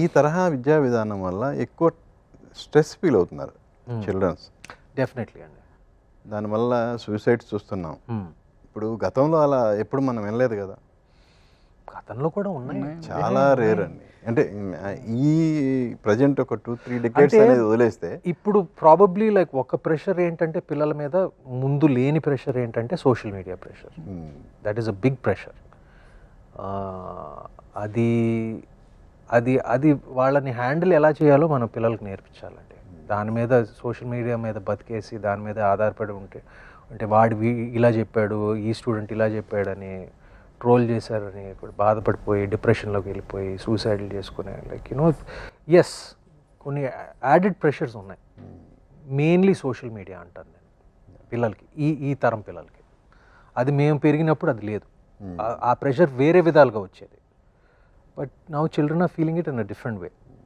ఈ తరహా విద్యా విధానం వల్ల ఎక్కువ స్ట్రెస్ ఫీల్ అవుతున్నారు చిల్డ్రన్స్. డెఫినెట్లీ అండి. దానివల్ల సూసైడ్స్ చూస్తున్నాం. ఇప్పుడు గతంలో అలా ఎప్పుడు మనం వినలేదు కదా. గతంలో కూడా ఉన్నాయి, చాలా రేర్ అండి. అంటే ఈ ప్రజెంట్ ఒక 2-3 డెకేడ్స్ అనేది వదిలేస్తే ఇప్పుడు ప్రాబబ్లీ లైక్ ఒక ప్రెషర్ ఏంటంటే పిల్లల మీద ముందు లేని ప్రెషర్ ఏంటంటే social media pressure. That is a big pressure. అది అది అది వాళ్ళని హ్యాండిల్ ఎలా చేయాలో మన పిల్లలకు నేర్పించాలండి. దాని మీద సోషల్ మీడియా మీద బతికేసి దాని మీద ఆధారపడి ఉంటే అంటే ఇలా చెప్పాడు, ఈ స్టూడెంట్ ఇలా చెప్పాడని ట్రోల్ చేశారని బాధపడిపోయి డిప్రెషన్లోకి వెళ్ళిపోయి సూసైడ్లు చేసుకునే లైక్ ఎస్ కొన్ని యాడెడ్ ప్రెషర్స్ ఉన్నాయి. మెయిన్లీ సోషల్ మీడియా అంటాను నేను పిల్లలకి, ఈ తరం పిల్లలకి. అది మేము పెరిగినప్పుడు అది లేదు. ఆ ప్రెషర్ వేరే విధాలుగా వచ్చేది. But now children are feeling it in a different way.